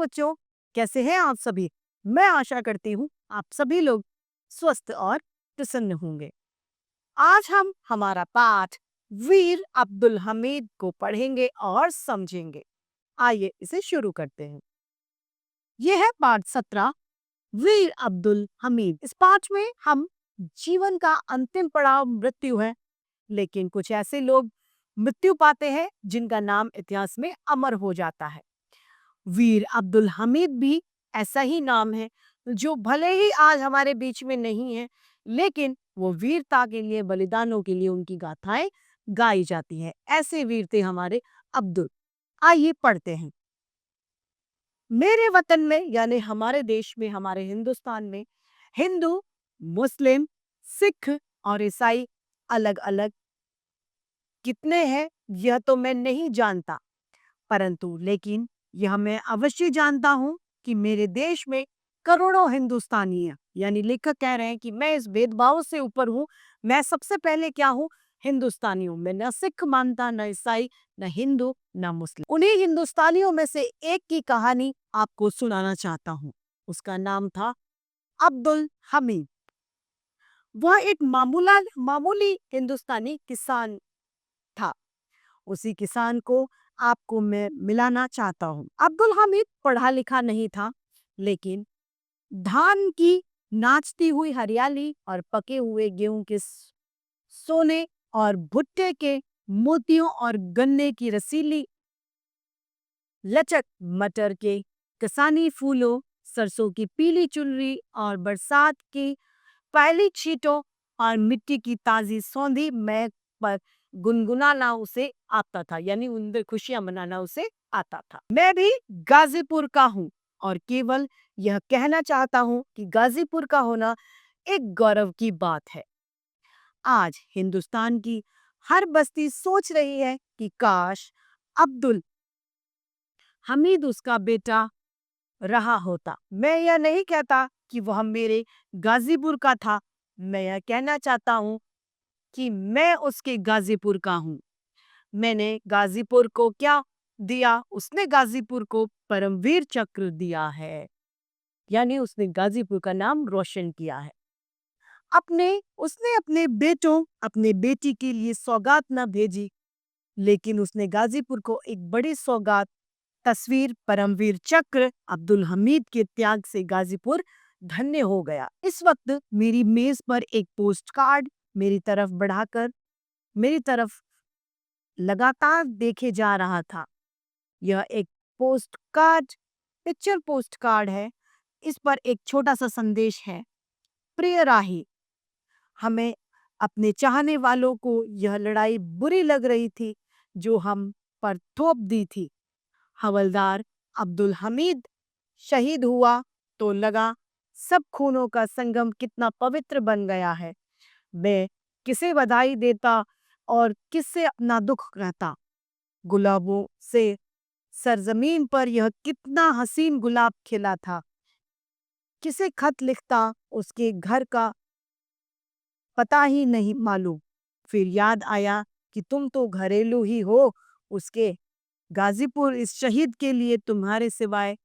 बच्चों, कैसे हैं आप सभी? मैं आशा करती हूँ आप सभी लोग स्वस्थ और प्रसन्न होंगे। आज हम हमारा पाठ वीर अब्दुल हमीद को पढ़ेंगे और समझेंगे। आइए इसे शुरू करते हैं। यह है पाठ 17, वीर अब्दुल हमीद। इस पाठ में हम जीवन का अंतिम पड़ाव मृत्यु है, लेकिन कुछ ऐसे लोग मृत्यु पाते हैं जिनका नाम इतिहास में अमर हो जाता है। वीर अब्दुल हमीद भी ऐसा ही नाम है, जो भले ही आज हमारे बीच में नहीं है, लेकिन वो वीरता के लिए, बलिदानों के लिए उनकी गाथाएं गाई जाती हैं। ऐसे वीर थे हमारे अब्दुल। आइए पढ़ते हैं। मेरे वतन में यानी हमारे देश में, हमारे हिंदुस्तान में हिंदू, मुस्लिम, सिख और ईसाई अलग अलग कितने हैं यह तो मैं नहीं जानता, परंतु लेकिन यह मैं अवश्य जानता हूं कि मेरे देश में करोड़ों हिंदुस्तानी हैं। यानी लेखक कह रहे हैं कि मैं इस भेदभाव से ऊपर हूं। मैं सबसे पहले क्या हूं? हिंदुस्तानी हूं। मैं न सिख मानता, न ईसाई, न हिंदू, न मुस्लिम। उन्हीं हिंदुस्तानियों में से एक की कहानी आपको सुनाना चाहता हूं। उसका नाम था अब्दुल हमीद। वह एक मामूली हिंदुस्तानी किसान था। उसी किसान को आपको मैं मिलाना चाहता हूँ। अब्दुल हामिद पढ़ा लिखा नहीं था, लेकिन धान की नाचती हुई हरियाली और पके हुए गेहूं के सोने और भुट्टे के मोतियों और गन्ने की रसीली लचक, मटर के कसानी फूलों, सरसों की पीली चुनरी और बरसात की पहली छींटों और मिट्टी की ताजी सौंधी महक पर गुनगुनाना उसे आता था। यानी उनसे खुशियां मनाना उसे आता था। मैं भी गाजीपुर का हूँ और केवल यह कहना चाहता हूँ कि गाजीपुर का होना एक गौरव की बात है। आज हिंदुस्तान की हर बस्ती सोच रही है कि काश अब्दुल हमीद उसका बेटा रहा होता। मैं यह नहीं कहता कि वह मेरे गाजीपुर का था। मैं यह कहना चाहता हूँ कि मैं उसके गाजीपुर का हूँ। मैंने गाजीपुर को क्या दिया? उसने गाजीपुर को परमवीर चक्र दिया है। यानी उसने गाजीपुर का नाम रोशन किया है। उसने अपने बेटों, अपने बेटी के लिए सौगात न भेजी, लेकिन उसने गाजीपुर को एक बड़ी सौगात, तस्वीर, परमवीर चक्र, अब्दुल हमीद के त्याग से गाजीपुर धन्य हो गया। इस वक्त मेरी मेज पर एक पोस्ट कार्ड मेरी तरफ बढ़ाकर मेरी तरफ लगातार देखे जा रहा था। यह एक post card, picture post card है। इस पर एक छोटा सा संदेश है। प्रिय राही, हमें अपने चाहने वालों को यह लड़ाई बुरी लग रही थी जो हम पर थोप दी थी। हवलदार अब्दुल हमीद शहीद हुआ तो लगा सब खूनों का संगम कितना पवित्र बन गया है। मैं किसे बधाई देता और किससे अपना दुख कहता। गुलाबों से सरजमीन पर यह कितना हसीन गुलाब खिला था। किसे खत लिखता, उसके घर का पता ही नहीं मालूम। फिर याद आया कि तुम तो घरेलू ही हो उसके। गाजीपुर इस शहीद के लिए तुम्हारे सिवाय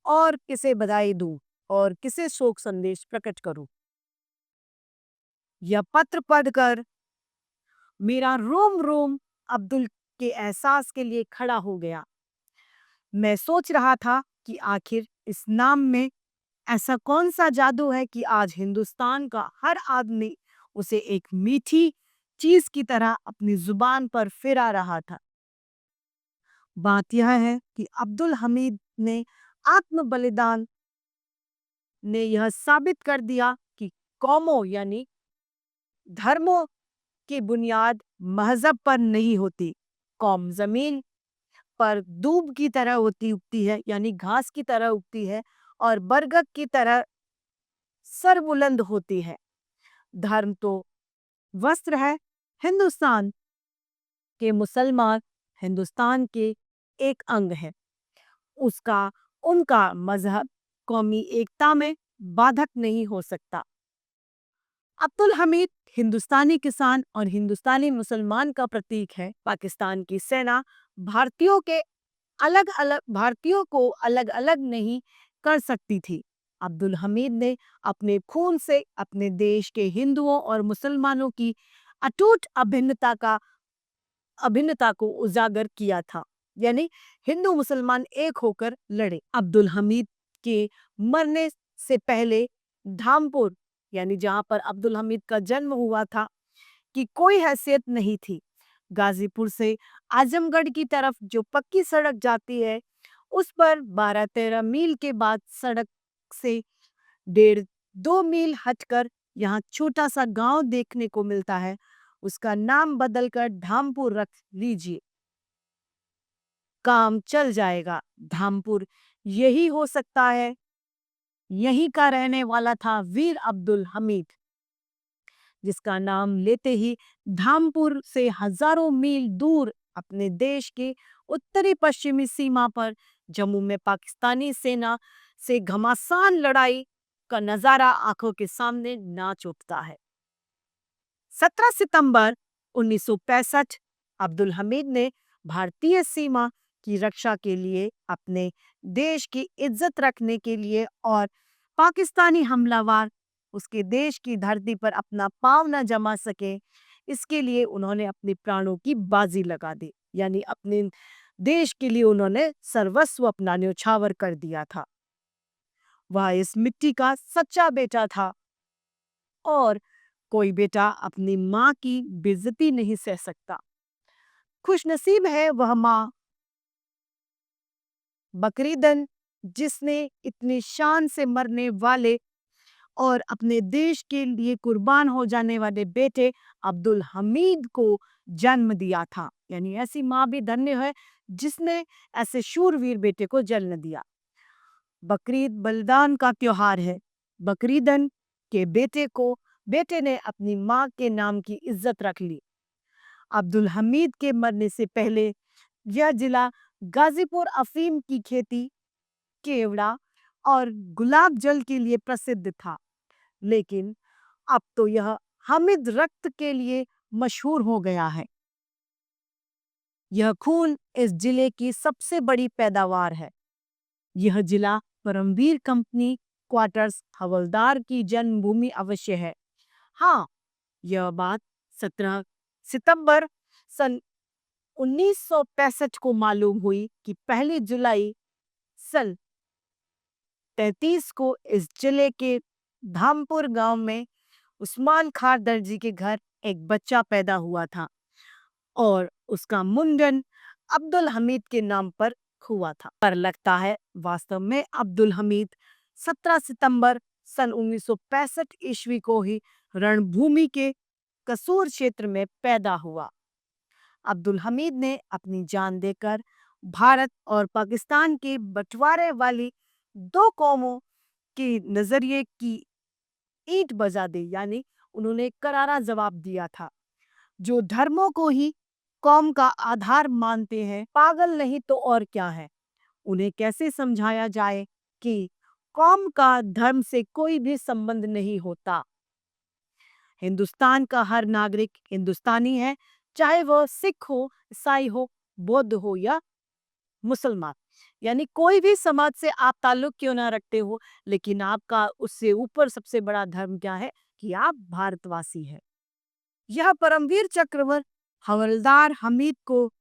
और किसे बधाई दूं और किसे शोक संदेश प्रकट करूं। यह पत्र पढ़कर मेरा रोम रोम अब्दुल के एहसास के लिए खड़ा हो गया। मैं सोच रहा था कि आखिर इस नाम में ऐसा कौन सा जादू है कि आज हिंदुस्तान का हर आदमी उसे एक मीठी चीज की तरह अपनी जुबान पर फिरा रहा था। बात यह है कि अब्दुल हमीद ने आत्म बलिदान ने यह साबित कर दिया कि कौमों यानी धर्मों की बुनियाद मजहब पर नहीं होती। कौम जमीन पर दूब की तरह उगती है, यानी घास की तरह उगती है, और बरगद की तरह सरबुलंद होती है। धर्म तो वस्त्र है। हिंदुस्तान के मुसलमान हिंदुस्तान के एक अंग है। उसका उनका मजहब कौमी एकता में बाधक नहीं हो सकता। अब्दुल हमीद हिंदुस्तानी किसान और हिंदुस्तानी मुसलमान का प्रतीक है। पाकिस्तान की सेना भारतीयों के अलग अलग भारतीयों को अलग अलग नहीं कर सकती थी। अब्दुल हमीद ने अपने खून से अपने देश के हिंदुओं और मुसलमानों की अटूट अभिन्नता को उजागर किया था। यानी हिंदू मुसलमान एक होकर लड़े। अब्दुल हमीद के मरने से पहले धामपुर, यानी जहां पर अब्दुल हमीद का जन्म हुआ था, की कोई हैसियत नहीं थी। गाजीपुर से आजमगढ़ की तरफ जो पक्की सड़क जाती है, उस पर 12-13 मील के बाद सड़क से 1.5-2 मील हटकर यहाँ छोटा सा गांव देखने को मिलता है। उसका नाम बदलकर धामपुर रख लीजिए, काम चल जाएगा। धामपुर यही हो सकता है। यहीं का रहने वाला था वीर अब्दुल हमीद, जिसका नाम लेते ही धामपुर से हजारों मील दूर अपने देश के उत्तरी पश्चिमी सीमा पर जम्मू में पाकिस्तानी सेना से घमासान लड़ाई का नजारा आंखों के सामने नाच उठता है। 17 सितंबर 1965 अब्दुल हमीद ने भारतीय सीमा की रक्षा के लिए, अपने देश की इज्जत रखने के लिए और पाकिस्तानी हमलावर उसके देश की धरती पर अपना पांव न जमा सके, इसके लिए उन्होंने अपने प्राणों की बाजी लगा दी। यानी अपने देश के लिए उन्होंने सर्वस्व अपना न्यौछावर कर दिया था। वह इस मिट्टी का सच्चा बेटा था और कोई बेटा अपनी माँ की बेइज्जती नहीं सह सकता। खुशनसीब है वह माँ बकरीदन, जिसने इतनी शान से मरने वाले और अपने देश के लिए कुर्बान हो जाने वाले बेटे अब्दुल हमीद को जन्म दिया था। यानी ऐसी माँ भी धन्य है जिसने ऐसे शूरवीर बेटे को जन्म दिया। बकरीद बलिदान का त्योहार है। बकरीदन के बेटे ने अपनी माँ के नाम की इज्जत रख ली। अब्दुल हमीद के मरने से पहले यह जिला गाजीपुर अफीम की खेती, केवड़ा और गुलाब जल के लिए प्रसिद्ध था, लेकिन अब तो यह हामिद रक्त के लिए मशहूर हो गया है। यह खून इस जिले की सबसे बड़ी पैदावार है। यह जिला परमवीर कंपनी क्वार्टर्स हवलदार की जन्मभूमि अवश्य है। हाँ, यह बात 17 सितंबर सन 1965 को मालूम हुई कि 1 जुलाई सन 33 को इस जिले के धामपुर गांव में उस्मान खान दर्जी के घर एक बच्चा पैदा हुआ था और उसका मुंडन अब्दुल हमीद के नाम पर हुआ था। पर लगता है वास्तव में अब्दुल हमीद 17 सितंबर सन 1965 ईस्वी को ही रणभूमि के कसूर क्षेत्र में पैदा हुआ। अब्दुल हमीद ने अपनी जान देकर भारत और पाकिस्तान के बंटवारे वाली दो कौमों के नजरिए की ईंट बजा दी। यानी उन्होंने करारा जवाब दिया था। जो धर्मों को ही कौम का आधार मानते हैं, पागल नहीं तो और क्या है। उन्हें कैसे समझाया जाए कि कौम का धर्म से कोई भी संबंध नहीं होता। हिंदुस्तान का हर नागरिक हिंदुस्तानी है, चाहे वह सिख हो, ईसाई हो, बौद्ध हो या मुसलमान। यानी कोई भी समाज से आप ताल्लुक क्यों ना रखते हो, लेकिन आपका उससे ऊपर सबसे बड़ा धर्म क्या है कि आप भारतवासी है। यह परमवीर चक्रवर्ती हवलदार हमीद को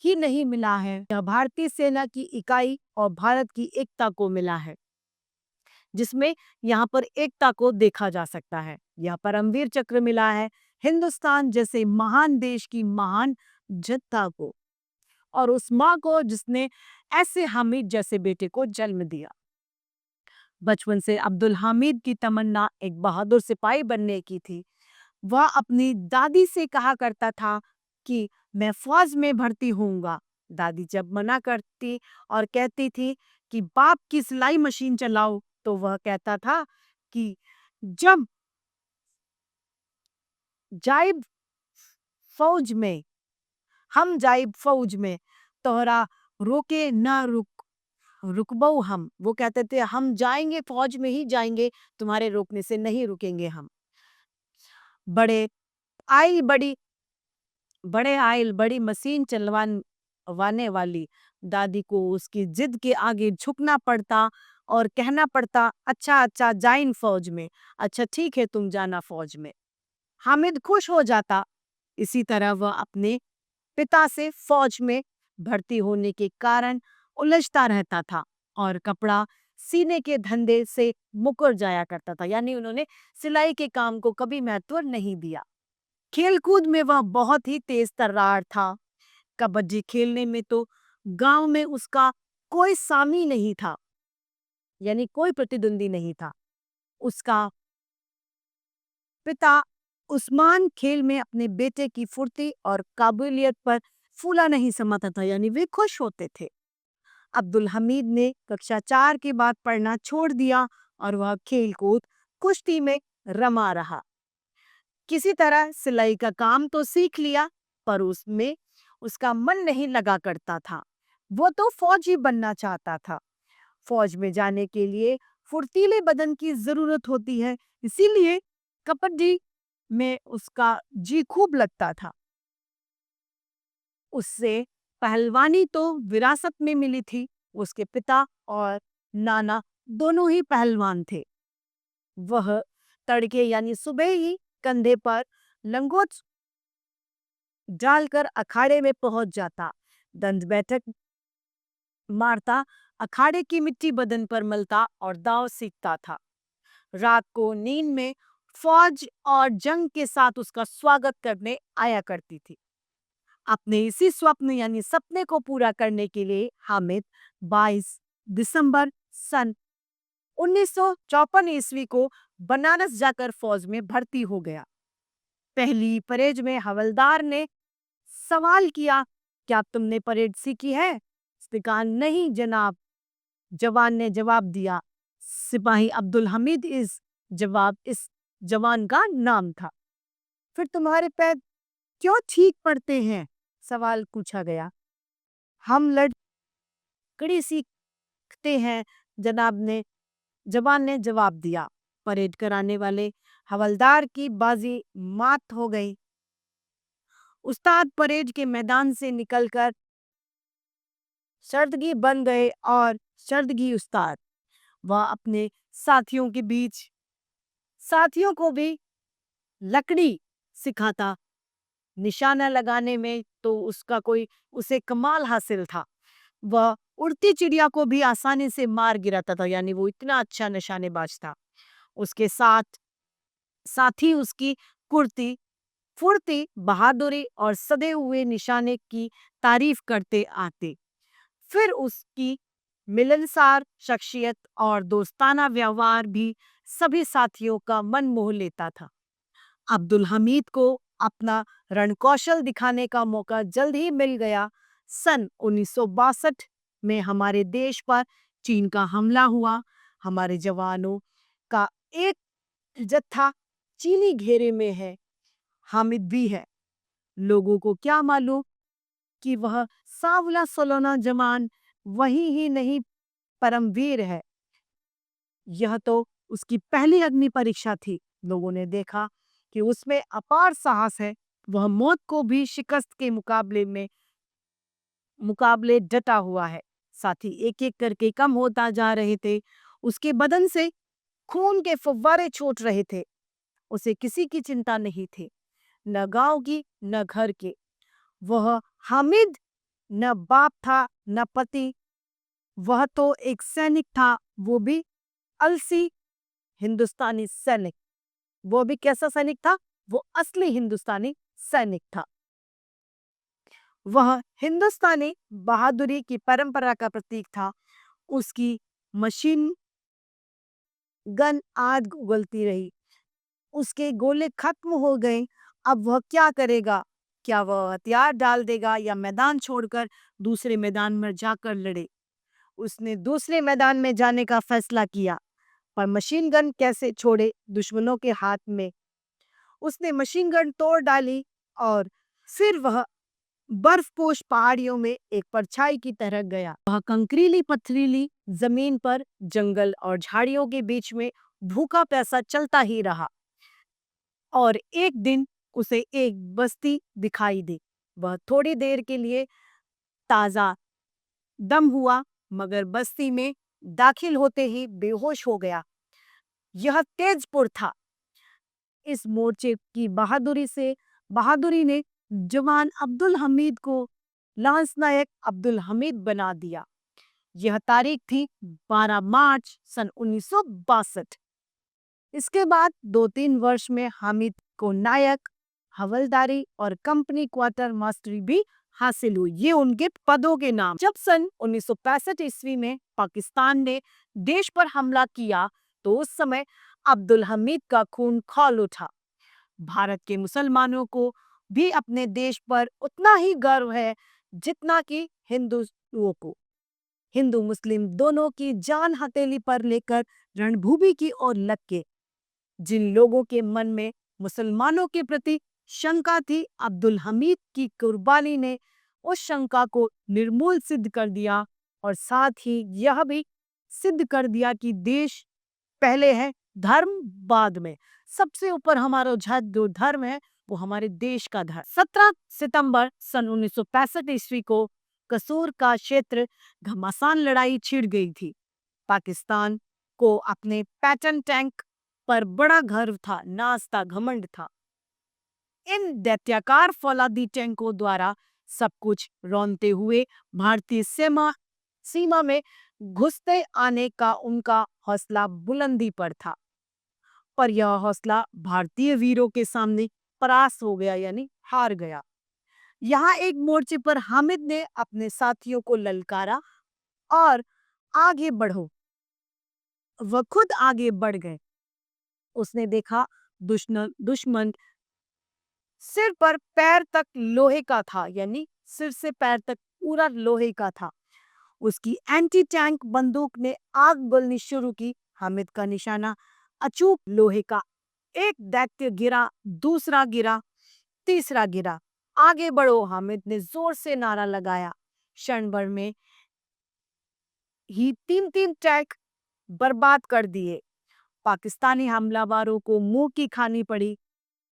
ही नहीं मिला है, यह भारतीय सेना की इकाई और भारत की एकता को मिला है, जिसमें यहाँ पर एकता को देखा जा सकता है। यह परमवीर चक्र मिला है हिंदुस्तान जैसे महान देश की महान जनता को और उस माँ को जिसने ऐसे हामिद जैसे बेटे को जन्म दिया। बचपन से अब्दुल हामिद की तमन्ना एक बहादुर सिपाही बनने की थी। वह अपनी दादी से कहा करता था कि मैं फौज में भर्ती होऊंगा। दादी जब मना करती और कहती थी कि बाप की सिलाई मशीन चलाओ, तो वह कहता था कि जब जाइब फौज में हम जाइब फौज में तोहरा रोके ना रुकबो हम। वो कहते थे हम जाएंगे, फौज में ही जाएंगे, तुम्हारे रोकने से नहीं रुकेंगे हम। बड़े आइल बड़ी बड़े आइल बड़ी मशीन चलवाने वाली दादी को उसकी जिद के आगे झुकना पड़ता और कहना पड़ता, अच्छा अच्छा जाइन फौज में, अच्छा ठीक है तुम जाना फौज में। हामिद खुश हो जाता। इसी तरह वह अपने पिता से फौज में भर्ती होने के कारण उलझता रहता था और कपड़ा सीने के धंधे से मुकर जाया करता था, यानी उन्होंने सिलाई के काम को कभी महत्व नहीं दिया। खेलकूद में वह बहुत ही तेज तर्रार था। कबड्डी खेलने में तो गांव में उसका कोई सामी नहीं था, यानी कोई प्रतिद्वंदी नहीं था। उसका पिता उस्मान खेल में अपने बेटे की फुर्ती और काबिलियत पर फूला नहीं समाता था, यानी वे खुश होते थे। अब्दुल हमीद ने कक्षा 4 के बाद पढ़ना छोड़ दिया और वह खेल कूद कुश्ती में रमा रहा। किसी तरह सिलाई का काम तो सीख लिया, पर उसमें उसका मन नहीं लगा करता था। वो तो फौजी बनना चाहता था। फौज में जाने के लिए फुर्तीले बदन की जरूरत होती है, इसीलिए कबड्डी में उसका जी खूब लगता था। उससे पहलवानी तो विरासत में मिली थी। उसके पिता और नाना दोनों ही पहलवान थे। वह तड़के यानी सुबह ही कंधे पर लंगोट डालकर अखाड़े में पहुंच जाता, दंड बैठक मारता, अखाड़े की मिट्टी बदन पर मलता और दांव सीखता था। रात को नींद में फौज और जंग के साथ उसका स्वागत करने आया करती थी। अपने इसी स्वप्न यानी सपने को पूरा करने के लिए हामिद 22 दिसंबर सन 1954 ईस्वी को बनारस जाकर फौज में भर्ती हो गया। पहली परेड में हवलदार ने सवाल किया, क्या तुमने परेड सीखी है? उसने कहा, नहीं जनाब। जवान ने जवाब दिया। सिपाही अब्दुल हमीद इस जवान का नाम था। फिर तुम्हारे पैर क्यों ठीक पड़ते हैं? सवाल पूछा गया। हम लकड़ी सीखते हैं जवान ने जवाब दिया। परेड कराने वाले हवलदार की बाजी मात हो गई। उस्ताद परेड के मैदान से निकलकर शर्दगी बन गए और शर्दगी उस्ताद। वह अपने साथियों को भी लकड़ी सिखाता। निशाना लगाने में तो उसे कमाल हासिल था। वह उड़ती चिड़िया को भी आसानी से मार गिराता था, यानी वो इतना अच्छा निशानेबाज था। उसके साथी उसकी कुर्ती फुर्ती, बहादुरी और सदे हुए निशाने की तारीफ करते आते। फिर उसकी मिलनसार शख्सियत और दोस्ताना व्यवहार भी सभी साथियों का मन मोह लेता था। अब्दुल हमीद को अपना रणकौशल दिखाने का मौका जल्द ही मिल गया। सन 1962 में हमारे देश पर चीन का हमला हुआ। हमारे जवानों का एक जत्था चीनी घेरे में है। हामिद भी है। लोगों को क्या मालूम कि वह सांवला सलोना जवान वही ही नहीं, परमवीर है। यह तो उसकी पहली अग्नि परीक्षा थी। लोगों ने देखा कि उसमें अपार साहस है। वह मौत को भी शिकस्त के मुकाबले डटा हुआ है। साथी एक एक करके कम होता जा रहे थे। उसके बदन से खून के फव्वारे छूट रहे थे। उसे किसी की चिंता नहीं थी, न गांव की न घर के। वह हामिद न बाप था न पति। वह तो एक सैनिक था, वो भी अलसी हिंदुस्तानी सैनिक। वो भी कैसा सैनिक था? वो असली हिंदुस्तानी सैनिक था। वह हिंदुस्तानी बहादुरी की परंपरा का प्रतीक था। उसकी मशीन गन आग उगलती रही। उसके गोले खत्म हो गए। अब वह क्या करेगा? क्या वह हथियार डाल देगा या मैदान छोड़कर दूसरे मैदान में जाकर लड़े? उसने दूसरे मैदान में जाने का फैसला किया, पर मशीन गन कैसे छोड़े दुश्मनों के हाथ में? उसने मशीन गन तोड़ डाली और फिर वह बर्फपोश पहाड़ियों में एक परछाई की तरह गया। वह कंकरीली पथरीली जमीन पर जंगल और झाड़ियों के बीच में भूखा प्यासा चलता ही रहा और एक दिन उसे एक बस्ती दिखाई दी। वह थोड़ी देर के लिए ताजा दम हुआ मगर बस्ती में दाखिल होते ही बेहोश हो गया। यह तेजपुर था। इस मोर्चे की बहादुरी ने जवान अब्दुल हमीद को लांस नायक अब्दुल हमीद बना दिया। यह तारीख थी 12 मार्च सन 1962। इसके बाद 2-3 वर्ष में हामिद को नायक, हवलदारी और कंपनी क्वार्टर मास्टरी भी हासिल हुई। ये उनके पदों के नाम। जब सन 1965 ईस्वी में पाकिस्तान ने देश पर हमला किया तो उस समय अब्दुल हमीद का खून खौल उठा। भारत के मुसलमानों को भी अपने देश पर उतना ही गर्व है जितना कि हिंदुओं को। हिंदू मुस्लिम दोनों की जान हथेली पर लेकर रणभूमि की ओर लग के जिन लोगों के मन में मुसलमानों के प्रति शंका थी, अब्दुल हमीद की कुर्बानी ने उस शंका को निर्मूल सिद्ध कर दिया और साथ ही यह भी सिद्ध कर दिया कि देश पहले है, धर्म बाद में। सबसे ऊपर हमारा जो धर्म है वो हमारे देश का धर्म। 17 सितंबर सन 1965 ईस्वी को कसूर का क्षेत्र घमासान लड़ाई छिड़ गई थी। पाकिस्तान को अपने पैटर्न टैंक पर बड़ा गर्व था, नाज था, घमंड था। इन दैत्याकार फौलादी टैंकों द्वारा सब कुछ रौंदते हुए भारतीय सीमा में घुसते आने का उनका हौसला बुलंदी पर था, पर यह हौसला भारतीय वीरों के सामने परास्त हो गया, यानी हार गया। यहाँ एक मोर्चे पर हामिद ने अपने साथियों को ललकारा और आगे बढ़ो। वह खुद आगे बढ़ गए। उसने देखा दुश्मन सिर पर पैर तक लोहे का था, यानी सिर से पैर तक पूरा लोहे का था। उसकी एंटी टैंक बंदूक ने आग बोलनी शुरू की। हामिद का निशाना अचूक लोहे का। एक दैत्य गिरा, दूसरा गिरा, तीसरा गिरा। आगे बढ़ो, हामिद ने जोर से नारा लगाया। क्षण भर में ही 3-3 टैंक बर्बाद कर दिए। पाकिस्तानी हमलावरों को मुंह की खानी पड़ी।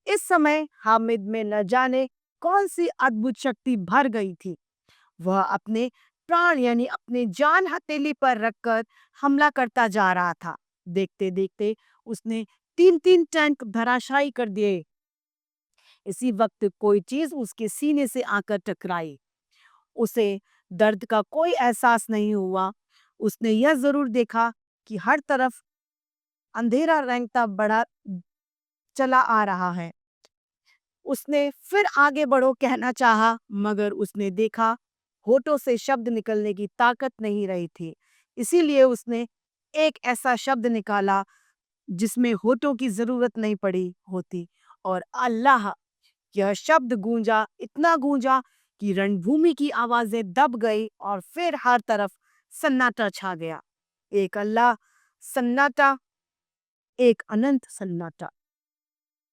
इस समय हामिद में न जाने कौन सी अद्भुत शक्ति भर गई थी। वह अपने प्राण यानी अपने जान हथेली पर रखकर हमला करता जा रहा था। देखते देखते उसने 3-3 टैंक धराशायी कर दिए। इसी वक्त कोई चीज उसके सीने से आकर टकराई। उसे दर्द का कोई एहसास नहीं हुआ। उसने यह जरूर देखा कि हर तरफ अंधेरा रेंगता बड़ा चला आ रहा है। उसने फिर आगे बढ़ो कहना चाहा, मगर उसने देखा होठों से शब्द निकलने की ताकत नहीं रही थी। इसीलिए उसने एक ऐसा शब्द निकाला जिसमें होठों की जरूरत नहीं पड़ी होती, और अल्लाह। यह शब्द गूंजा, इतना गूंजा कि रणभूमि की आवाजें दब गई और फिर हर तरफ सन्नाटा छा गया। एक अल्लाह सन्नाटा, एक अनंत सन्नाटा,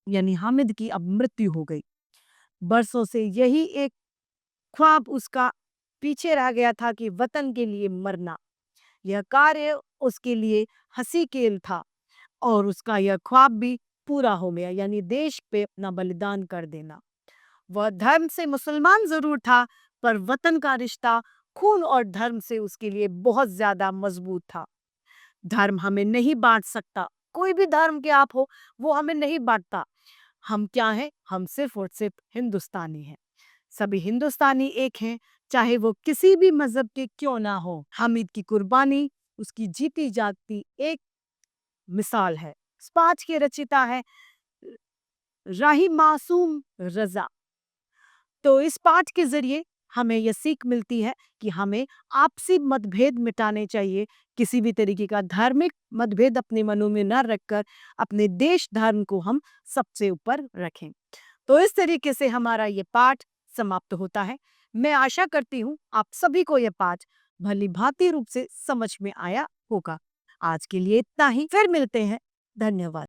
यानी हामिद की अब मृत्यु हो गई। बरसों से यही एक ख्वाब उसका पीछे रह गया था कि वतन के लिए मरना। यह कार्य उसके लिए हंसी खेल था और उसका यह ख्वाब भी पूरा हो गया, यानी देश पे अपना बलिदान कर देना। वह धर्म से मुसलमान जरूर था, पर वतन का रिश्ता खून और धर्म से उसके लिए बहुत ज्यादा मजबूत था। धर्म हमें नहीं बांट सकता। कोई भी धर्म के आप हो, वो हमें नहीं बांटता। हम क्या हैं? हम सिर्फ और सिर्फ हिंदुस्तानी हैं। सभी हिंदुस्तानी एक हैं, चाहे वो किसी भी मजहब के क्यों ना हो। हामिद की कुर्बानी उसकी जीती जागती एक मिसाल है। इस पाठ के रचिता है राही मासूम रजा। तो इस पाठ के जरिए हमें यह सीख मिलती है कि हमें आपसी मतभेद मिटाने चाहिए। किसी भी तरीके का धार्मिक मतभेद अपने मनों में न रखकर अपने देश धर्म को हम सबसे ऊपर रखें। तो इस तरीके से हमारा ये पाठ समाप्त होता है। मैं आशा करती हूँ आप सभी को यह पाठ भली भांति रूप से समझ में आया होगा। आज के लिए इतना ही, फिर मिलते हैं। धन्यवाद।